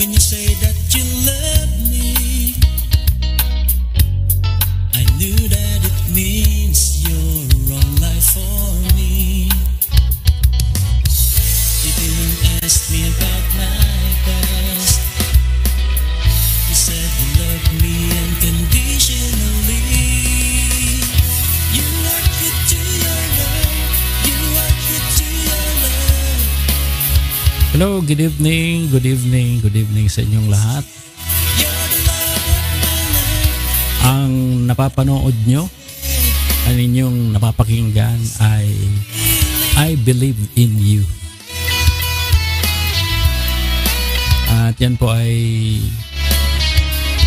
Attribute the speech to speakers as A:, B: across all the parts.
A: when you say that you love me. I knew that it means you're all life for me. You didn't ask me about my past. You said you loved me unconditionally. You are good to your love. You are good to your love.
B: Hello, good evening, good evening, good evening sa inyong lahat.
A: You're the love of my life.
B: Ang napapanood nyo, ang inyong napapakinggan ay I Believe in You. At yan po ay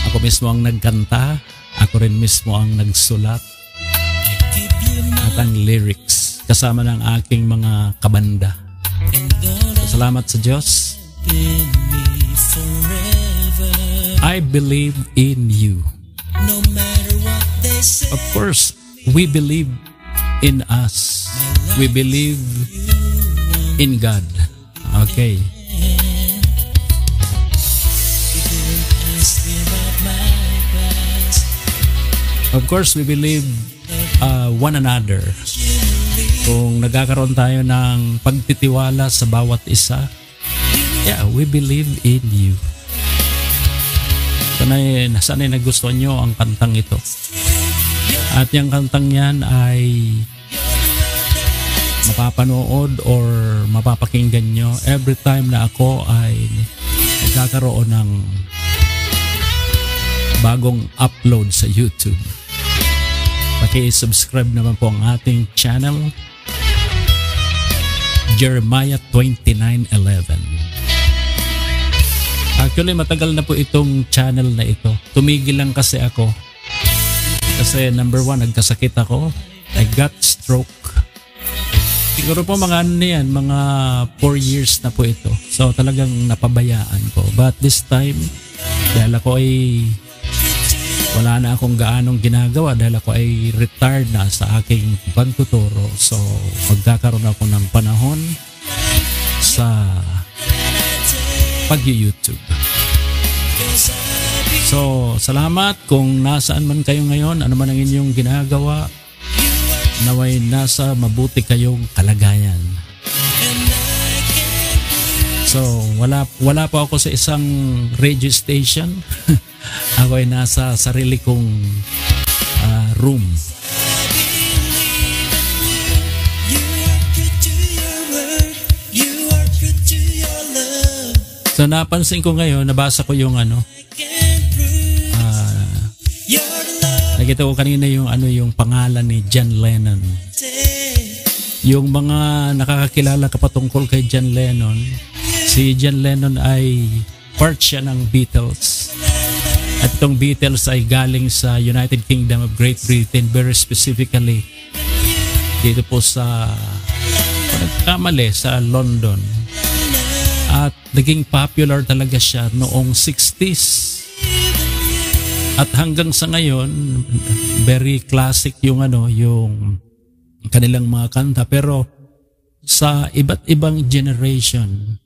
B: ako mismo ang nagkanta, ako rin mismo ang nagsulat
A: I give you my
B: at ang lyrics kasama ng aking mga kabanda.
A: and gonna
B: Salamat sa Diyos.
A: in me forever.
B: I believe in you.
A: No matter what they say.
B: Of course, we believe in us. We believe in God. Okay.
A: You didn't ask me about my past.
B: Of course, we believe one another. Kung nagkakaroon tayo ng pagtitiwala sa bawat isa, yeah, we believe in you. Sana'y nagustuhan nyo ang kantang ito. At yung kantang yan ay mapapanood or mapapakinggan nyo every time na ako ay nagkakaroon ng bagong upload sa YouTube. Paki-subscribe naman po ang ating channel, Jeremiah 29:11. Actually, matagal na po itong channel na ito. Tumigil lang kasi ako. Kasi number one, nagkasakit ako. I got stroke. Siguro po mga ano na yan, mga 4 years na po ito. So talagang napabayaan ko. But this time, dahil ako ay wala na akong gaanong ginagawa, dahil ako ay retired na sa aking pagtuturo. So magkakaroon ako ng panahon sa pag-YouTube. So, salamat kung nasaan man kayo ngayon, ano man ang inyong ginagawa, naway nasa mabuti kayong kalagayan. So, wala pa ako sa isang radio station. Ako ay nasa sarili kong room.
A: You are good to your word. You are good to your love.
B: So, napansin ko ngayon, nabasa ko yung
A: Can't prove you're the love.
B: nakita ko kanina yung pangalan ni John Lennon. Yung mga nakakakilala ka patungkol kay John Lennon, si John Lennon ay part siya ng Beatles. At itong Beatles ay galing sa United Kingdom of Great Britain, very specifically dito po sa nagkamali sa London. At naging popular talaga siya noong 60s. At hanggang sa ngayon, very classic yung yung kanilang mga kanta, pero sa iba't ibang generation,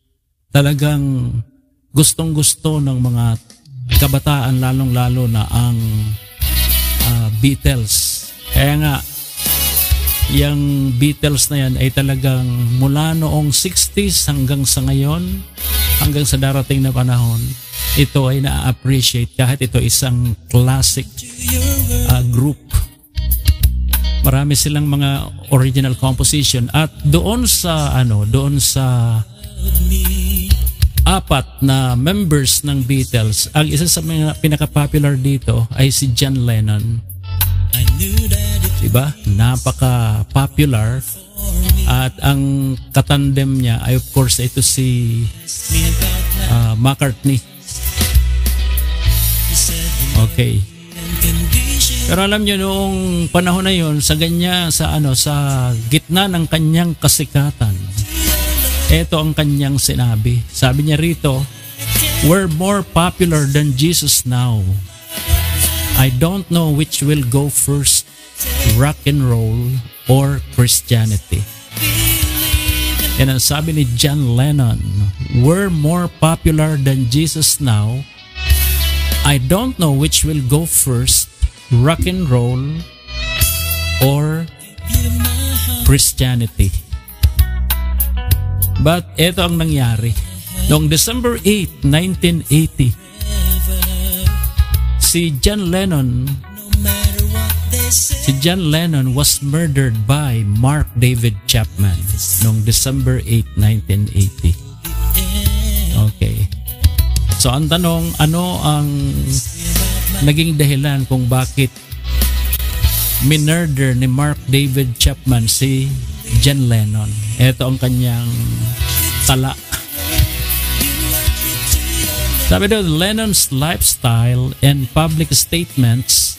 B: talagang gustong-gusto ng mga kabataan, lalong-lalo na ang Beatles. Kaya nga, yung Beatles na yan ay talagang mula noong 60s hanggang sa ngayon, hanggang sa darating na panahon, ito ay na-appreciate kahit ito isang classic group. Marami silang mga original composition at doon sa apat na members ng Beatles, ang isa sa mga pinaka-popular dito ay si John Lennon.
A: I knew that it
B: Diba? Napaka-popular. At ang katandem niya ay of course ito si
A: me about my
B: McCartney.
A: you said
B: Okay.
A: unconditional.
B: Pero alam niyo noong panahon na 'yon, sa gitna ng kanyang kasikatan, ito ang kanyang sinabi. Sabi niya rito, "We're more popular than Jesus now. I don't know which will go first, rock and roll or Christianity." Yan ang sabi ni John Lennon. were more popular than Jesus now, I don't know which will go first, rock and roll or Christianity. But ito ang nangyari. Noong December 8, 1980, si John Lennon was murdered by Mark David Chapman noong December 8, 1980. Okay. So ang tanong, ano ang naging dahilan kung bakit minurder ni Mark David Chapman si John Lennon? Ito ang kanyang tala. Sabi daw, Lennon's lifestyle and public statements,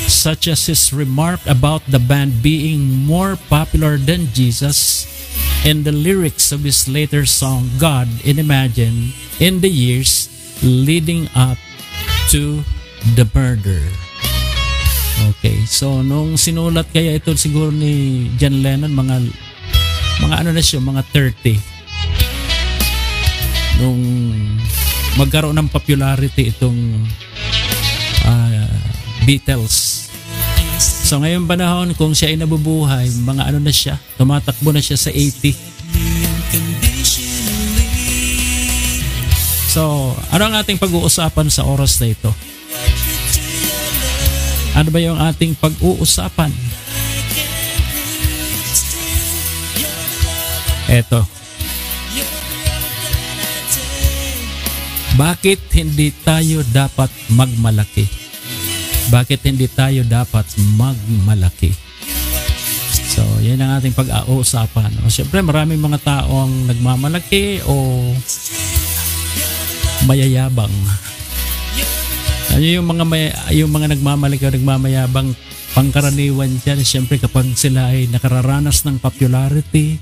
B: such as his remark about the band being more popular than Jesus, and the lyrics of his later song God in Imagine, in the years leading up to the murder. Okay, so nung sinulat kaya ito siguro ni John Lennon, mga ano na siya, mga 30. Nung magkaroon ng popularity itong Beatles. So ngayong panahon, kung siya ay nabubuhay, mga ano na siya, tumatakbo na siya sa 80. So, ano ang ating pag-uusapan sa oras na ito? Ano ba yung ating pag-uusapan? Eto. Bakit hindi tayo dapat magmalaki? Bakit hindi tayo dapat magmalaki? So, yan ang ating pag-uusapan. O, siyempre, maraming mga taong nagmamalaki o mayayabang. Ano yung mga nagmamalaki o nagmamayabang, pangkaraniwan dyan, siyempre kapag sila ay nakararanas ng popularity,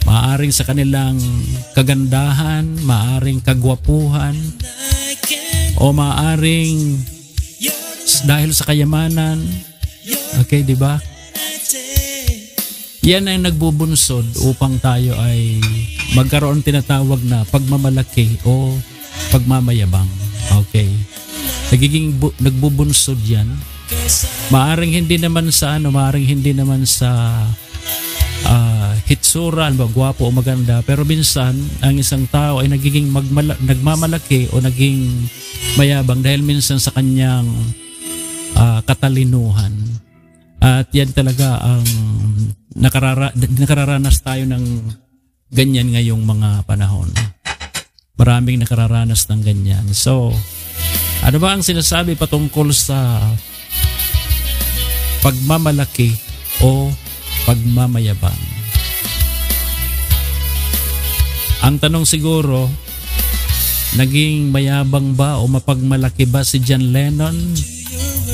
B: maaring sa kanilang kagandahan, maaring kagwapuhan, o maaring dahil sa kayamanan. Okay, di ba? Yan ay nagbubunsod upang tayo ay magkaroon tinatawag na pagmamalaki o pagmamayabang. Okay. Nagbubunsod yan. Maaring hindi naman sa hitsura, gwapo o maganda, pero minsan ang isang tao ay nagiging nagmamalaki o naging mayabang dahil minsan sa kanyang katalinuhan. At yan talaga ang nakararanas tayo ng ganyan ngayong mga panahon. Maraming nakararanas ng ganyan. So, ano ba ang sinasabi patungkol sa pagmamalaki o pagmamayabang? Ang tanong siguro, naging mayabang ba o mapagmalaki ba si John Lennon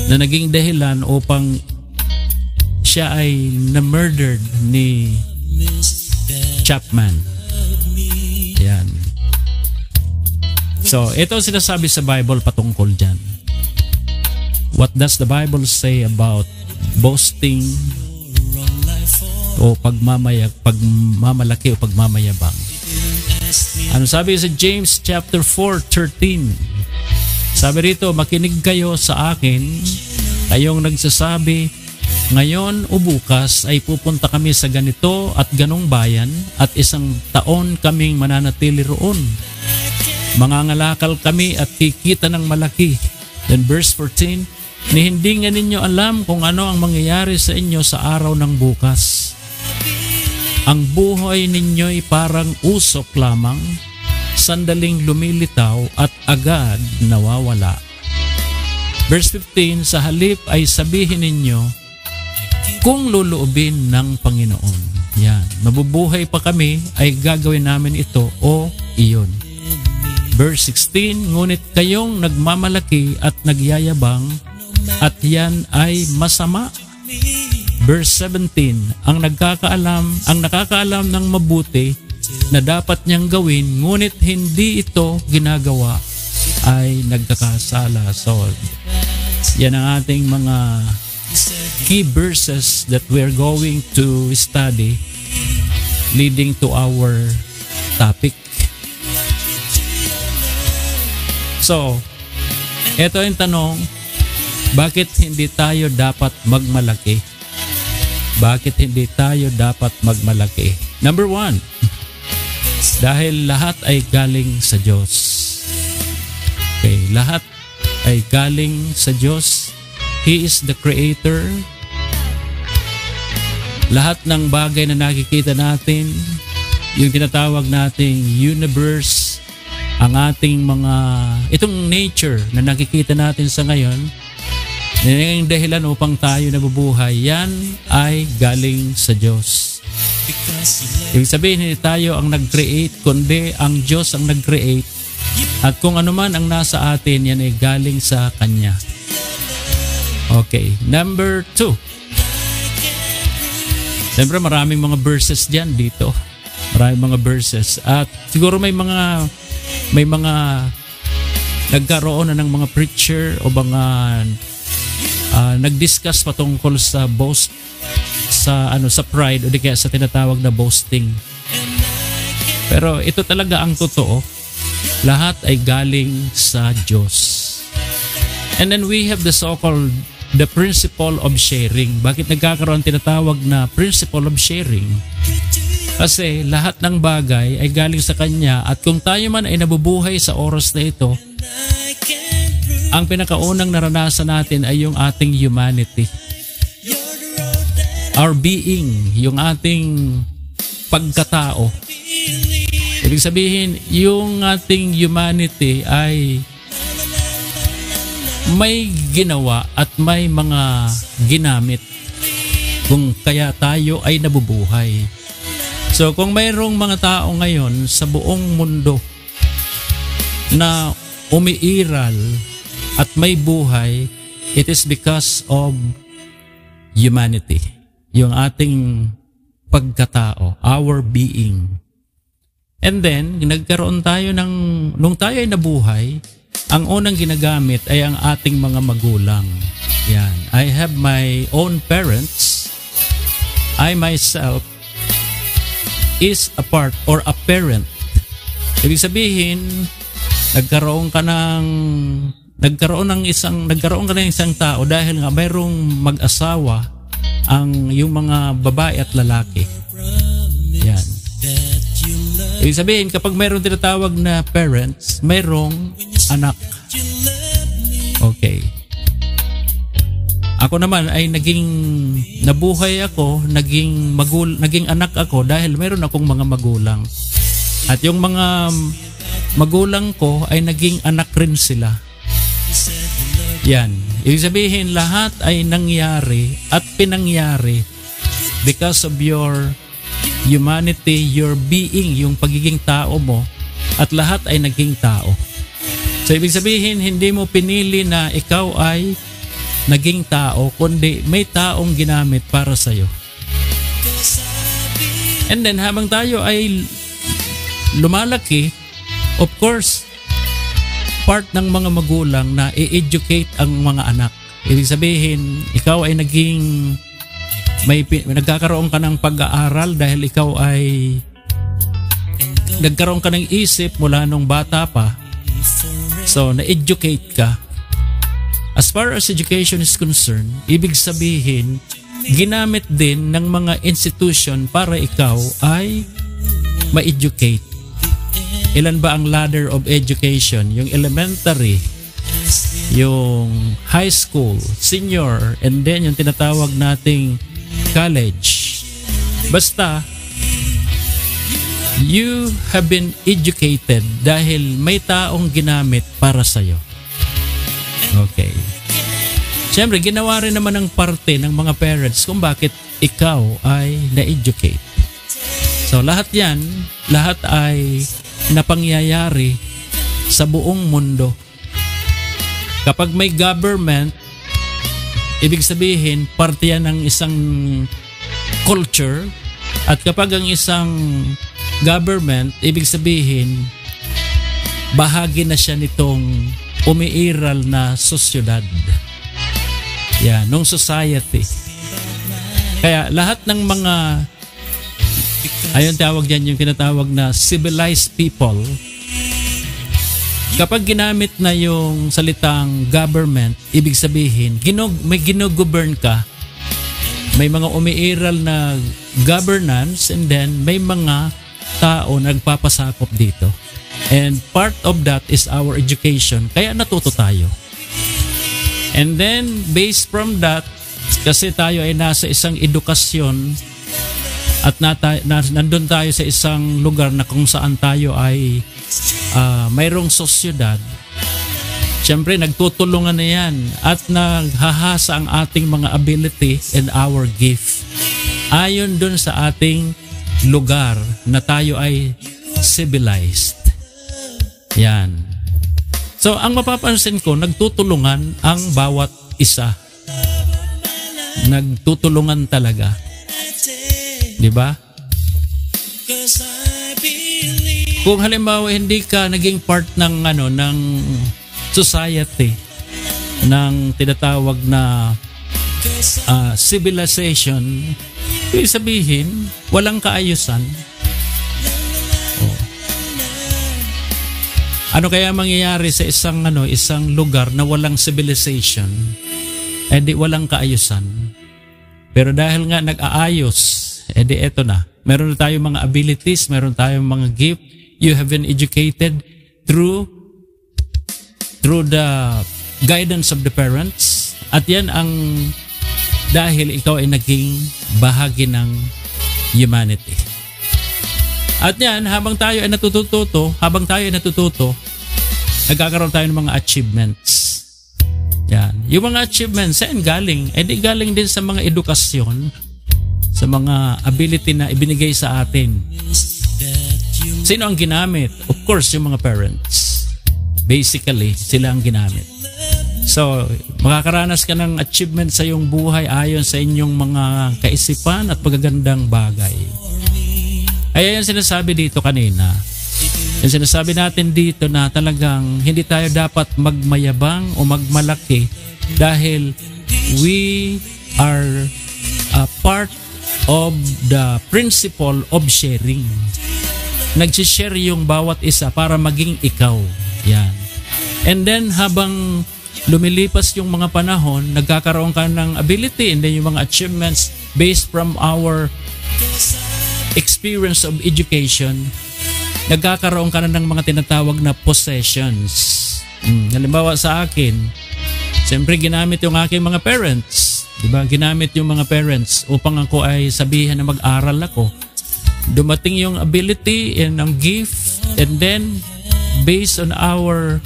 B: na naging dahilan upang siya ay na-murdered ni Chapman? Yan. So, ito sinasabi sa Bible patungkol dyan. What does the Bible say about boasting o pagmamalaki o pagmamayabang? Ano sabi sa James chapter 4:13? Sabi rito, makinig kayo sa akin, kayong nagsasabi, ngayon o bukas ay pupunta kami sa ganito at ganong bayan at isang taon kaming mananatili roon. Mangangalakal kami at kikita ng malaki. Then verse 14, ni hindi nga ninyo alam kung ano ang mangyayari sa inyo sa araw ng bukas. Ang buhay ninyo'y parang usok lamang, sandaling lumilitaw at agad nawawala. Verse 15, sa halip ay sabihin ninyo, kung luluobin ng Panginoon. Yan, mabubuhay pa kami ay gagawin namin ito o iyon. Verse 16, ngunit kayong nagmamalaki at nagyayabang at yan ay masama. Verse 17, ang nakakaalam ng mabuti na dapat niyang gawin, ngunit hindi ito ginagawa, ay nagkakasala. So, yan ang ating mga key verses that we're going to study leading to our topic. So, ito yung tanong, bakit hindi tayo dapat magmalaki? Bakit hindi tayo dapat magmalaki? Number 1, dahil lahat ay galing sa Diyos. Okay, lahat ay galing sa Diyos. He is the Creator. Lahat ng bagay na nakikita natin, yung tinatawag nating universe, ang ating itong nature na nakikita natin sa ngayon, yung dahilan upang tayo nabubuhay, yan ay galing sa Diyos. Ibig sabihin, hindi tayo ang nag-create, kundi ang Diyos ang nag-create. At kung ano man ang nasa atin, yan ay galing sa Kanya. Okay, number 2. Siyempre maraming mga verses dyan dito. Maraming mga verses. At siguro may mga nagkaroon na ng mga preacher o mga nag-discuss patungkol sa boast, sa pride o di kaya sa tinatawag na boasting. Pero ito talaga ang totoo. Lahat ay galing sa Diyos. And then we have the so-called the principle of sharing. Bakit nagkakaroon tinatawag na principle of sharing? Kasi lahat ng bagay ay galing sa Kanya at kung tayo man ay nabubuhay sa oras na ito, ang pinakaunang naranasan natin ay yung ating humanity. Our being, yung ating pagkatao. Ibig sabihin, yung ating humanity ay may ginawa at may mga ginamit kung kaya tayo ay nabubuhay. So kung mayroong mga tao ngayon sa buong mundo na umiiral at may buhay, it is because of humanity. Yung ating pagkatao, our being. And then, nagkaroon tayo nung tayo ay nabuhay, ang unang ginagamit ay ang ating mga magulang. Yan. I have my own parents. I myself is a part or a parent. Ibig sabihin, nagkaroon ka ng isang tao dahil nga mayroong mag-asawa yung mga babae at lalaki. Yan. Ibig sabihin, kapag mayroong tinatawag na parents, mayroong anak. Okay. Ako naman ay nabuhay ako, naging anak ako dahil mayroon akong mga magulang. At yung mga magulang ko ay naging anak rin sila. Yan. Ibig sabihin, lahat ay nangyari at pinangyari because of your humanity, your being, yung pagiging tao mo, at lahat ay naging tao. So, ibig sabihin, hindi mo pinili na ikaw ay naging tao, kundi may taong ginamit para sa'yo. And then, habang tayo ay lumalaki, of course, part ng mga magulang na i-educate ang mga anak. Ibig sabihin, ikaw ay nagkakaroon ka ng pag-aaral dahil ikaw ay nagkaroon ka ng isip mula nung bata pa. So, na-educate ka. As far as education is concerned, ibig sabihin, ginamit din ng mga institution para ikaw ay ma-educate. Ilan ba ang ladder of education? Yung elementary, yung high school, senior, and then yung tinatawag nating college. Basta, you have been educated dahil may taong ginamit para sa'yo. Okay. Siyempre, ginawa rin naman ng parte ng mga parents kung bakit ikaw ay na-educate. So, lahat yan, lahat ay napangyayari sa buong mundo. Kapag may government, ibig sabihin, parte yan ng isang culture. At kapag ang isang government, ibig sabihin, bahagi na siya nitong umiiral na sosyedad. Yan, nung society. Kaya lahat ng mga Ayun tawag dyan yung tinatawag na civilized people. Kapag ginamit na yung salitang government, ibig sabihin, may ginogovern ka, may mga umiiral na governance, and then may mga tao nagpapasakop dito. And part of that is our education, kaya natuto tayo. And then, based from that, kasi tayo ay nasa isang edukasyon at nandun tayo sa isang lugar na kung saan tayo ay mayroong sosyedad. Siyempre, nagtutulungan na yan at naghahasa ang ating mga ability and our gift. Ayon dun sa ating lugar na tayo ay civilized. Yan. So, ang mapapansin ko, nagtutulungan ang bawat isa. Nagtutulungan talaga. Di ba? Kung halimbawa hindi ka naging part ng ng society ng tinatawag na civilization, ibig sabihin walang kaayusan. Ano kaya mangyayari sa isang lugar na walang civilization? Di walang kaayusan. Pero dahil nga nag-aayos, di eto na. Meron na tayong mga abilities, meron tayong mga gift. You have been educated through the guidance of the parents. At yan ang dahil ikaw ay naging bahagi ng humanity. At yan, habang tayo ay natututo, nagkakaroon tayo ng mga achievements. Yan. Yung mga achievements, saan galing? Di galing din sa mga edukasyon, sa mga ability na ibinigay sa atin. Sino ang ginamit? Of course, yung mga parents. Basically, sila ang ginamit. So, makakaranas ka ng achievement sa iyong buhay ayon sa inyong mga kaisipan at pagagandang bagay. Ay, yung sinasabi dito kanina. Yung sinasabi natin dito na talagang hindi tayo dapat magmayabang o magmalaki dahil we are a part of the principle of sharing. Nagsishare yung bawat isa para maging ikaw. Yan. And then habang lumilipas yung mga panahon, nagkakaroon ka ng ability and then yung mga achievements based from our experience of education, nagkakaroon ka na ng mga tinatawag na possessions. Halimbawa sa akin, siyempre ginamit yung aking mga parents. Diba? Ginamit yung mga parents upang ako ay sabihan na mag-aral ako. Dumating yung ability and ang gift, and then based on our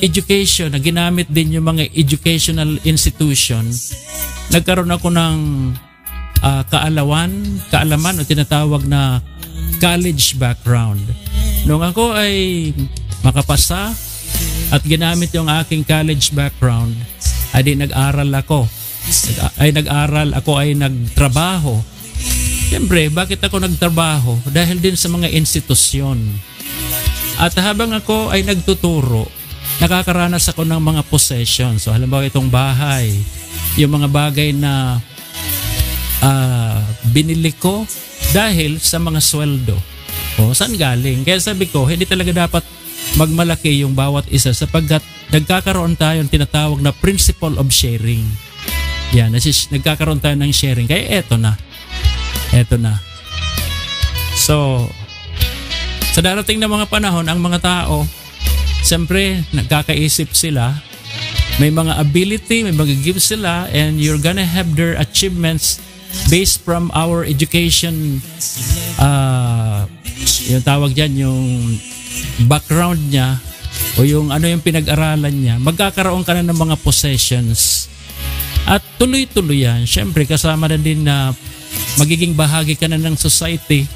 B: education, na ginamit din yung mga educational institution, nagkaroon ako ng kaalaman o tinatawag na college background. Nung ako ay makapasa at ginamit yung aking college background, ay nag-aral ako. Ay nagtrabaho. Siyempre, bakit ako nagtrabaho? Dahil din sa mga institusyon. At habang ako ay nagtuturo, nakakaranas ako ng mga possessions. So halimbawa itong bahay, yung mga bagay na binili ko dahil sa mga sweldo. Saan galing? Kaya sabi ko, hindi talaga dapat magmalaki yung bawat isa sapagkat nagkakaroon tayo ng tinatawag na principle of sharing. Yan, nagkakaroon tayo ng sharing. Kaya eto na. So, sa darating na mga panahon, ang mga tao, siyempre, nagkakaisip sila, may mga ability, may mga gifts sila, and you're gonna have their achievements based from our education, yung tawag dyan, yung background niya, o yung ano yung pinag-aralan niya, magkakaroon ka na ng mga possessions. At tuloy-tuloy yan. Siyempre, kasama na din na magiging bahagi ka na ng society.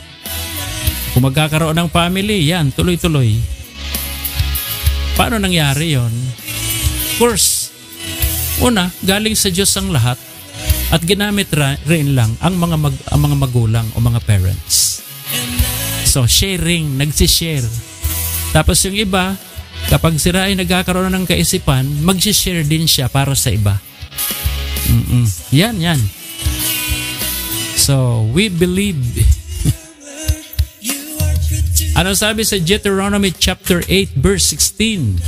B: Kung magkakaroon ng family, yan, tuloy-tuloy. Paano nangyari yon? Of course, una, galing sa Diyos ang lahat at ginamit rin lang ang mga magulang o mga parents. So, sharing, nagsishare. Tapos yung iba, kapag sila ay nagkakaroon ng kaisipan, magsishare din siya para sa iba. Yan. So, we believe. Ano sabi sa Deuteronomy chapter 8 verse 16?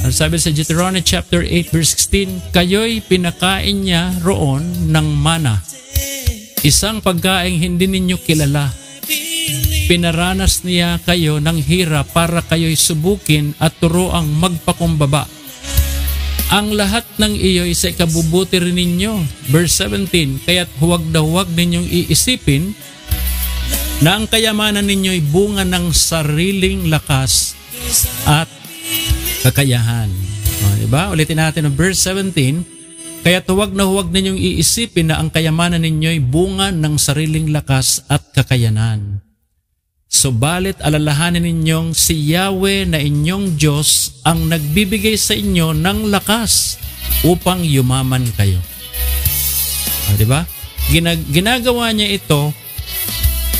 B: Ano sabi sa Deuteronomy chapter 8 verse 16? Kayo'y pinakain niya roon ng mana, isang pagkaing hindi ninyo kilala. Pinaranas niya kayo ng hirap para kayo'y subukin at turuang magpakumbaba. Ang lahat ng iyo'y sa ikabubuti rin ninyo. Verse 17, kaya't huwag na huwag ninyong iisipin na ang kayamanan ninyo'y bunga ng sariling lakas at kakayahan. Diba? Ulitin natin ang verse 17. Kaya't huwag na huwag ninyong iisipin na ang kayamanan ninyo'y bunga ng sariling lakas at kakayanan. Subalit alalahanin ninyong si Yahweh na inyong Diyos ang nagbibigay sa inyo ng lakas upang yumaman kayo. Diba? Ginagawa niya ito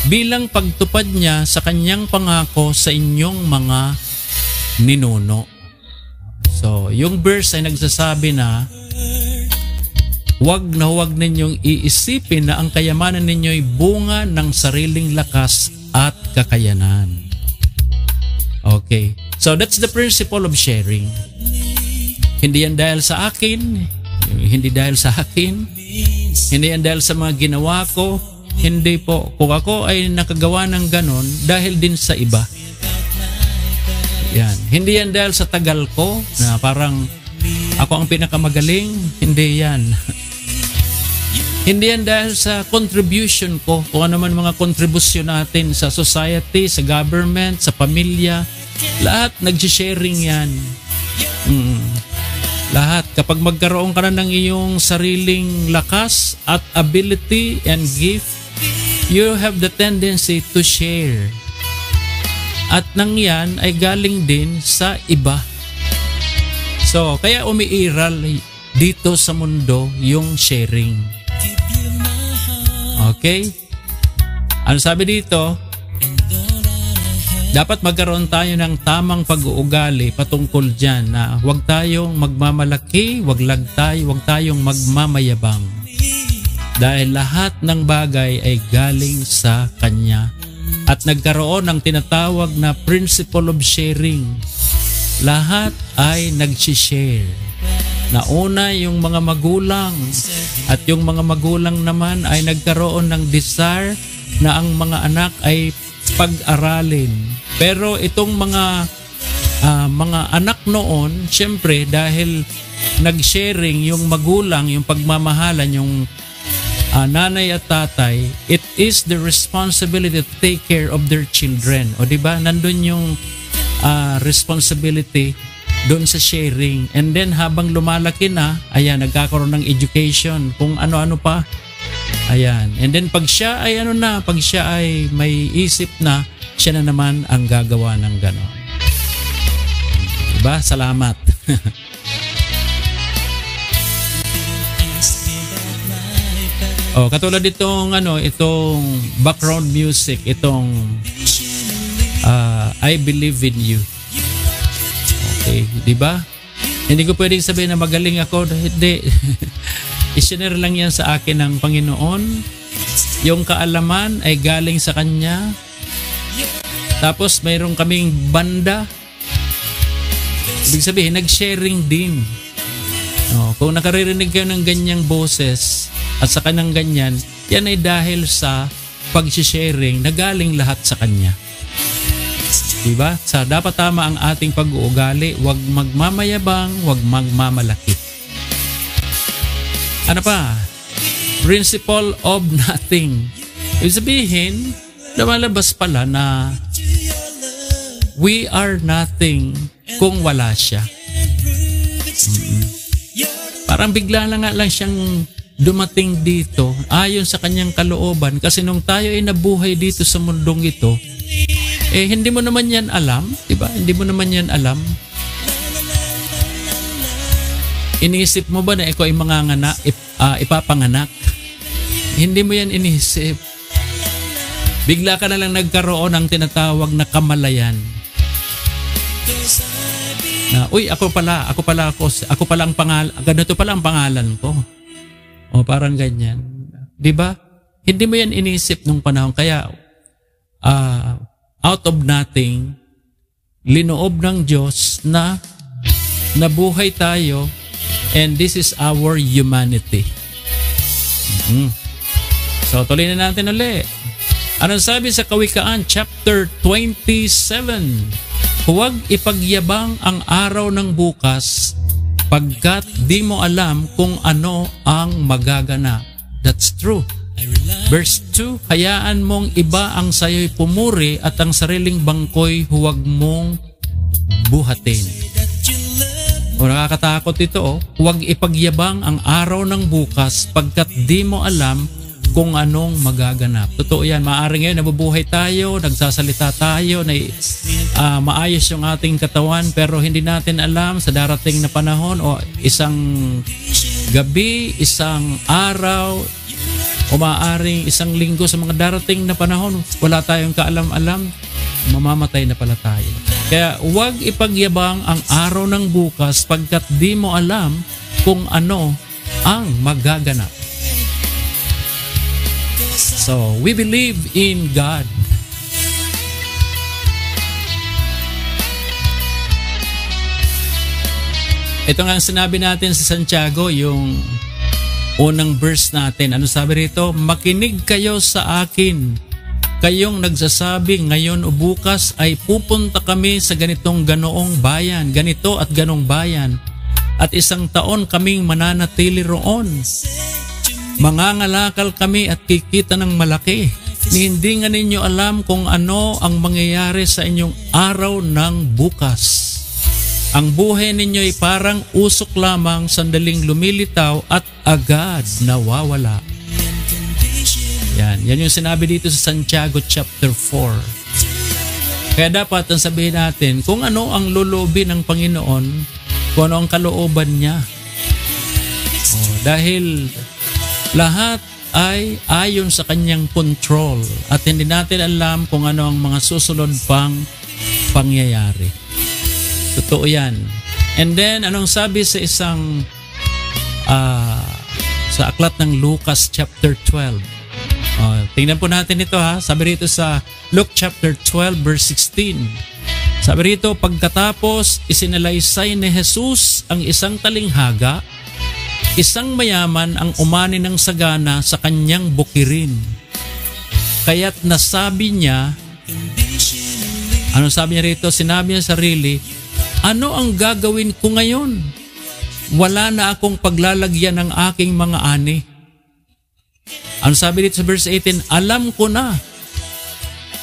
B: bilang pagtupad niya sa kanyang pangako sa inyong mga ninuno. So, yung verse ay nagsasabi na huwag na huwag ninyong iisipin na ang kayamanan ninyo'y bunga ng sariling lakas at kakayanan. Okay. So, that's the principle of sharing. Hindi yan dahil sa akin, hindi dahil sa akin, hindi yan dahil sa mga ginawa ko. Hindi po. Kung ako ay nakagawa ng ganon, dahil din sa iba. Yan. Hindi yan dahil sa tagal ko, na parang ako ang pinakamagaling. Hindi yan. Hindi yan dahil sa contribution ko. Kung ano man mga kontribusyon natin sa society, sa government, sa pamilya. Lahat nag-sharing yan. Lahat. Kapag magkaroon ka na ng iyong sariling lakas at ability and gift, you have the tendency to share. At nang yan ay galing din sa iba. So, kaya umiiral dito sa mundo yung sharing. Okay? Ano sabi dito? Dapat magkaroon tayo ng tamang pag-uugali patungkol dyan na huwag tayong magmamalaki, huwag tayong magmamayabang. Dahil lahat ng bagay ay galing sa Kanya. At nagkaroon ng tinatawag na principle of sharing. Lahat ay nag-share. Nauna yung mga magulang. At yung mga magulang naman ay nagkaroon ng desire na ang mga anak ay pag-aralin. Pero itong mga anak noon, syempre dahil nag-sharing yung magulang, yung pagmamahalan, yung nanay at tatay, it is the responsibility to take care of their children. O diba, nandun yung responsibility doon sa sharing. And then habang lumalaki na, ayan, nagkakaroon ng education, kung ano-ano pa. Ayan. And then pag siya ay pag siya ay may isip na, siya na naman ang gagawa ng gano'n. Diba? Salamat. Oh, katulad itong itong background music, itong I Believe in You. Okay, di ba? Hindi ko pwedeng sabihin na magaling ako, hindi. Isinare lang yan sa akin ng Panginoon. Yung kaalaman ay galing sa Kanya. Tapos mayroon kaming banda. Ibig sabihin, nag-sharing din. Kung nakaririnig kayo ng ganyang boses at sa kanang ganyan, yan ay dahil sa pag-sharing na galing lahat sa Kanya. Diba? Sa dapat tama ang ating pag-uugali, huwag magmamayabang, huwag magmamalaki. Ano pa? Principle of nothing. Ibig sabihin, lumalabas pala na we are nothing kung wala siya. Parang bigla lang siyang dumating dito ayon sa kanyang kalooban, kasi nung tayo ay nabuhay dito sa mundong ito, hindi mo naman yan alam, diba? Hindi mo naman yan alam. Iniisip mo ba na ikaw ay ipapanganak? Hindi mo yan iniisip. Bigla ka na lang nagkaroon ng tinatawag na kamalayan. Na, uy, ako pala ang pangalan, ganito pala ang pangalan ko. O parang ganyan. 'Di ba? Hindi mo yan inisip nung panahon. Kaya, out of nothing, linoob ng Diyos na nabuhay tayo, and this is our humanity. So, tuloy na natin ulit. Anong sabi sa Kawikaan, chapter 27? Huwag ipagyabang ang araw ng bukas pagkat di mo alam kung ano ang magaganap. That's true. Verse 2, hayaan mong iba ang sayo'y pumuri at ang sariling bangkoy huwag mong buhatin. O nakakatakot ito, huwag ipagyabang ang araw ng bukas pagkat di mo alam kung anong magaganap. Totoo yan, maaaring ngayon nabubuhay tayo, nagsasalita tayo, na maayos yung ating katawan, pero hindi natin alam sa darating na panahon o isang gabi, isang araw, o maaaring isang linggo sa mga darating na panahon, wala tayong kaalam-alam, mamamatay na pala tayo. Kaya huwag ipagyabang ang araw ng bukas pagkat di mo alam kung ano ang magaganap. So, we believe in God. Ito nga ang sinabi natin sa Santiago, yung unang verse natin. Ano sabi rito? Makinig kayo sa akin. Kayong nagsasabi ngayon o bukas ay pupunta kami sa ganitong ganoong bayan, ganito at ganong bayan. At isang taon kaming mananatili roon. Mangangalakal kami at kikita ng malaki. Hindi nga ninyo alam kung ano ang mangyayari sa inyong araw ng bukas. Ang buhay ninyo ay parang usok lamang, sandaling lumilitaw at agad nawawala. Yan yung sinabi dito sa Santiago chapter 4. Kaya dapat ang sabihin natin kung ano ang lulobin ng Panginoon, kung ano ang kalooban niya. Dahil lahat ay ayon sa kanyang control at hindi natin alam kung ano ang mga susunod pang pangyayari. Totoo yan. And then, anong sabi sa isang sa aklat ng Lucas chapter 12? Tingnan po natin ito ha. Sabi rito sa Luke chapter 12 verse 16. Sabi rito, pagkatapos isinalaysay ni Jesus ang isang talinghaga, isang mayaman ang umani ng sagana sa kanyang bukirin. Kaya't nasabi niya, ano sabi niya rito? Sinabi niya sarili, ano ang gagawin ko ngayon? Wala na akong paglalagyan ng aking mga ani. Ano sabi dito sa verse 18? Alam ko na.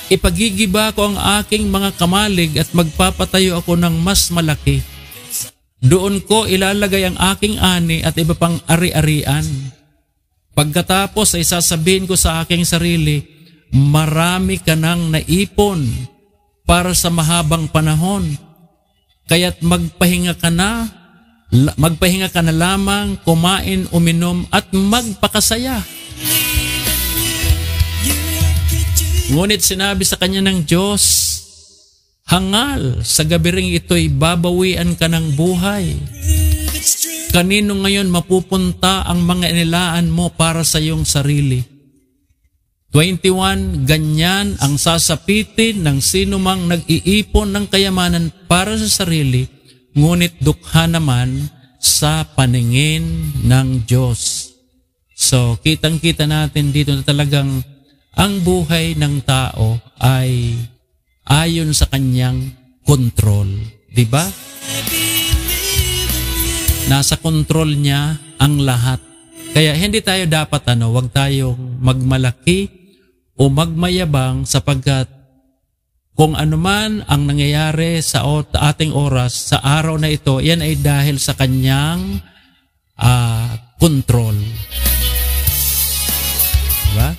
B: Ipagigiba ko ang aking mga kamalig at magpapatayo ako ng mas malaki. Doon ko ilalagay ang aking ani at iba pang ari-arian. Pagkatapos ay sasabihin ko sa aking sarili, marami ka nang naipon para sa mahabang panahon. Kaya't magpahinga ka na lamang, kumain, uminom at magpakasaya. Ngunit sinabi sa kanya ng Diyos, hangal, sa gabi ring ito'y babawian ka ng buhay. Kanino ngayon mapupunta ang mga inilaan mo para sa iyong sarili? 21, ganyan ang sasapitin ng sinumang nag-iipon ng kayamanan para sa sarili, ngunit dukha naman sa paningin ng Diyos. So, kitang-kita natin dito na talagang ang buhay ng tao ay ayon sa kanyang kontrol. Diba? Nasa kontrol niya ang lahat. Kaya hindi tayo dapat wag tayong magmalaki o magmayabang sapagkat kung anuman ang nangyayari sa ating oras, sa araw na ito, yan ay dahil sa kanyang kontrol. Diba?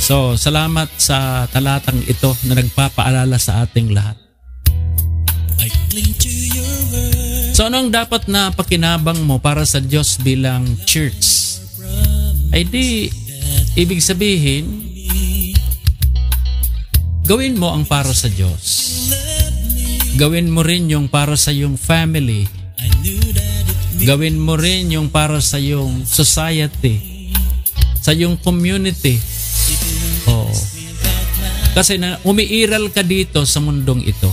B: So, salamat sa talatang ito na nagpapaalala sa ating lahat. So, anong dapat na pakinabang mo para sa Diyos bilang church? Ay di, ibig sabihin, gawin mo ang para sa Diyos. Gawin mo rin yung para sa iyong family. Gawin mo rin yung para sa iyong society, sa iyong community. Oo. Kasi umiiral ka dito sa mundong ito.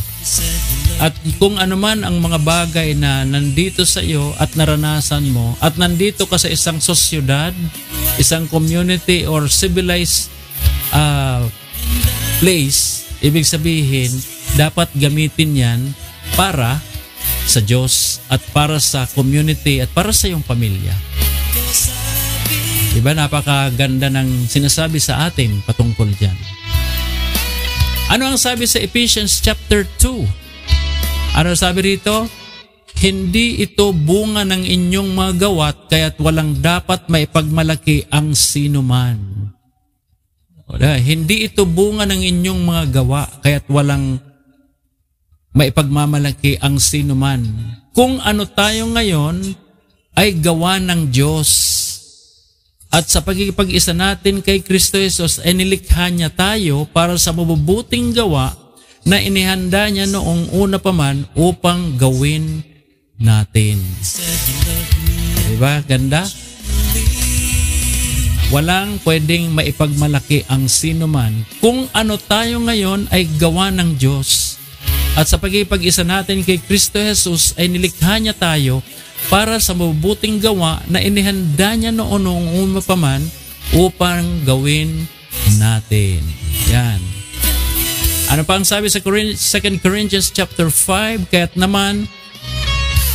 B: At kung ano man ang mga bagay na nandito sa iyo at naranasan mo, at nandito ka sa isang sosyedad, isang community or civilized place, ibig sabihin, dapat gamitin yan para sa Diyos at para sa community at para sa iyong pamilya. Diba, napakaganda ng sinasabi sa atin patungkol dyan. Ano ang sabi sa Ephesians chapter 2? Ano sabi rito? Hindi ito bunga ng inyong mga gawat, kaya't walang dapat maipagmalaki ang sinuman. Hindi ito bunga ng inyong mga gawa, kaya't walang maipagmamalaki ang sinuman. Kung ano tayo ngayon ay gawa ng Diyos. At sa pagkikipag-isa natin kay Kristo Jesus, ay nilikha niya tayo para sa mabubuting gawa na inihanda niya noong una pa man upang gawin natin. Diba? Ganda? Walang pwedeng maipagmalaki ang sino man. Kung ano tayo ngayon ay gawa ng Diyos. At sa pagkikipag-isa natin kay Kristo Jesus ay nilikha niya tayo para sa mabubuting gawa na inihanda niya noong una pa man upang gawin natin. Yan. Ano pa ang sabi sa 2 Corinthians chapter 5? Kaya't naman,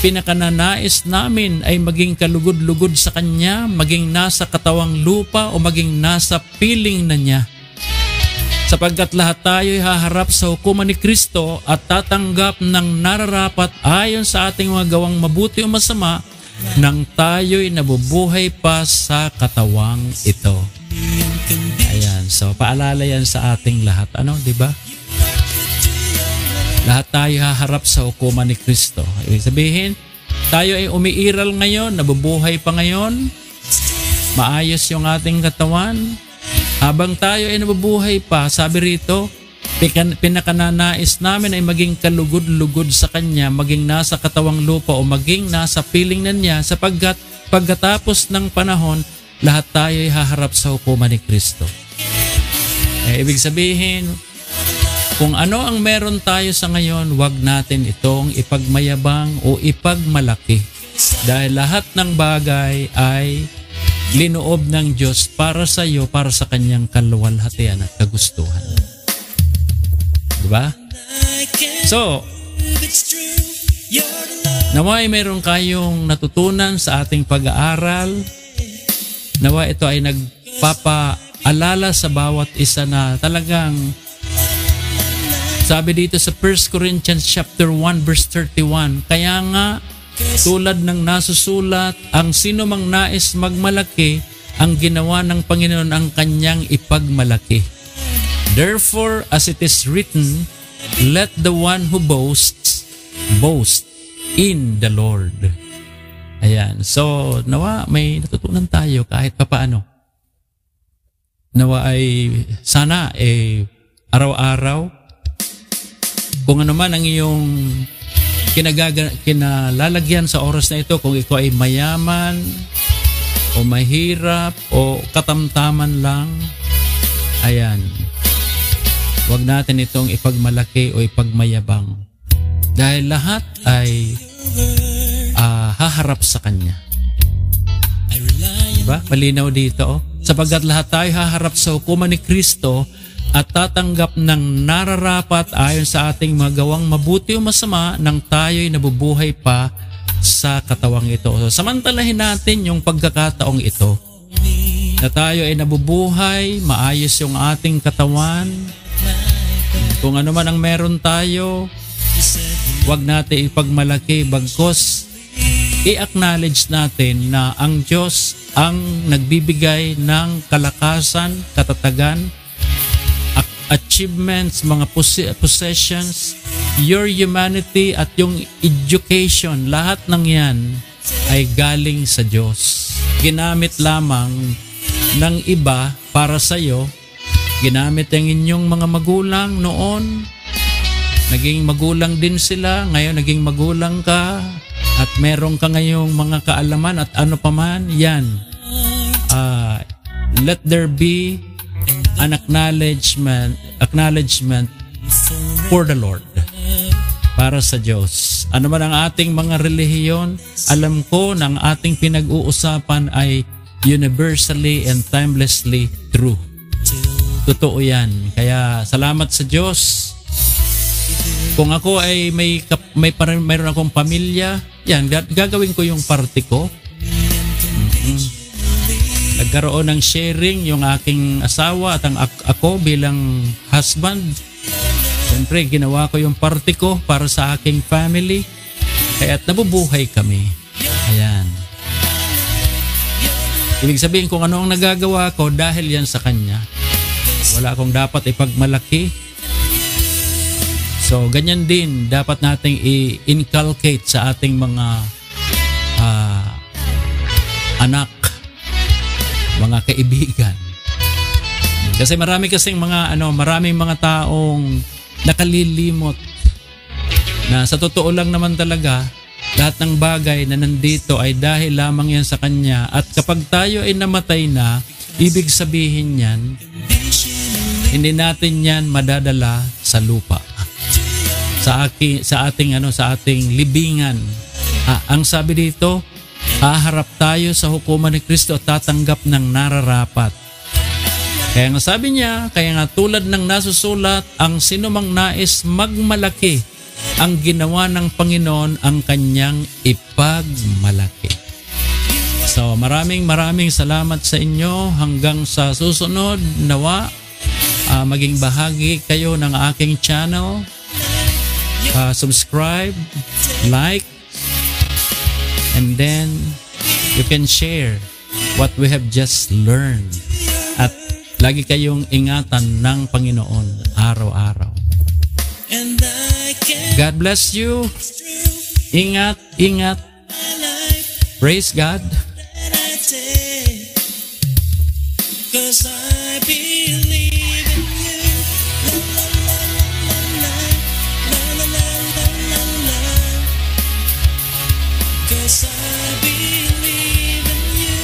B: pinakananais namin ay maging kalugod-lugod sa Kanya, maging nasa katawang lupa o maging nasa piling na Niya. Sapagkat lahat tayo'y haharap sa hukuman ni Kristo at tatanggap ng nararapat ayon sa ating mga gawang mabuti o masama nang tayo'y nabubuhay pa sa katawang ito. Ayan, so paalala yan sa ating lahat. Ano, di ba? Lahat tayo haharap sa hukuman ni Kristo. Ibig sabihin, tayo ay umiiral ngayon, nabubuhay pa ngayon, maayos yung ating katawan. Habang tayo ay nabubuhay pa, sabi rito, pinakananais namin ay maging kalugod-lugod sa Kanya, maging nasa katawang lupa o maging nasa piling na Niya, sapagkat pagkatapos ng panahon, lahat tayo ay haharap sa hukuman ni Kristo. Ibig sabihin, kung ano ang meron tayo sa ngayon, wag natin itong ipagmayabang o ipagmalaki. Dahil lahat ng bagay ay linoob ng Diyos para sa iyo, para sa Kanyang kaluwalhatian at kagustuhan. Diba? So, naway mayroon kayong natutunan sa ating pag-aaral. Nawa ito ay nagpapaalala sa bawat isa na talagang sabi dito sa 1 Corinthians chapter 1 verse 31, kaya nga tulad ng nasusulat, ang sino mang nais magmalaki, ang ginawa ng Panginoon ang kanyang ipagmalaki. Therefore, as it is written, let the one who boasts, boast in the Lord. Ayan. So, nawa may natutunan tayo kahit papaano. Nawa ay sana araw-araw, kung ano man ang iyong kinalalagyan sa oras na ito, kung ikaw ay mayaman o mahirap o katamtaman lang, ayan, wag natin itong ipagmalaki o ipagmayabang. Dahil lahat ay haharap sa Kanya. Diba? Malinaw dito. Sapagkat lahat tayo haharap sa hukuman ni Kristo at tatanggap ng nararapat ayon sa ating mga gawang mabuti o masama nang tayo'y nabubuhay pa sa katawang ito. So, samantalahin natin yung pagkakataong ito na tayo ay nabubuhay, maayos yung ating katawan. Kung ano man ang meron tayo, wag natin ipagmalaki, bagkos i-acknowledge natin na ang Diyos ang nagbibigay ng kalakasan, katatagan, achievements, mga possessions, your humanity at yung education, lahat ng yan ay galing sa Diyos. Ginamit lamang ng iba para sa iyo. Ginamit ang inyong mga magulang noon. Naging magulang din sila. Ngayon naging magulang ka. at meron ka ngayong mga kaalaman at ano paman, yan. Let there be an acknowledgement for the Lord, para sa Diyos. Ano man ang ating mga relihiyon, alam ko na ang ating pinag-uusapan ay universally and timelessly true. Totoo yan. Kaya salamat sa Diyos. Kung ako ay mayroon akong pamilya, yan, gagawin ko yung parte ko. Nagkaroon ng sharing yung aking asawa at ako bilang husband. Siyempre, ginawa ko yung parte ko para sa aking family. Kaya't nabubuhay kami. Ayan. Ibig sabihin kung ano ang nagagawa ko dahil yan sa Kanya. Wala akong dapat ipagmalaki. So, ganyan din dapat nating i-inculcate sa ating mga anak, mga kaibigan. Kasi maraming mga taong nakalilimot na sa totoo lang naman talaga lahat ng bagay na nandito ay dahil lamang yan sa Kanya, at kapag tayo ay namatay na, ibig sabihin yan hindi natin yan madadala sa lupa, sa ating libingan. Ang sabi dito, haharap tayo sa hukuman ni Kristo at tatanggap ng nararapat. Kaya nga sabi niya, kaya nga tulad ng nasusulat, ang sinumang nais magmalaki, ang ginawa ng Panginoon ang kanyang ipagmalaki. So maraming salamat sa inyo. Hanggang sa susunod, nawa maging bahagi kayo ng aking channel. Subscribe, like, and then you can share what we have just learned. At lagi kayong ingatan ng Panginoon araw-araw. God bless you. Ingat. Praise God. 'Cause I believe in you. Cause I believe in you.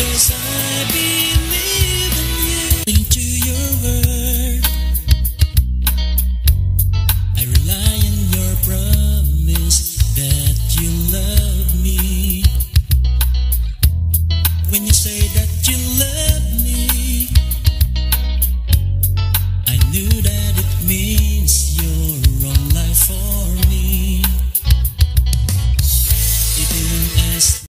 B: Cause I believe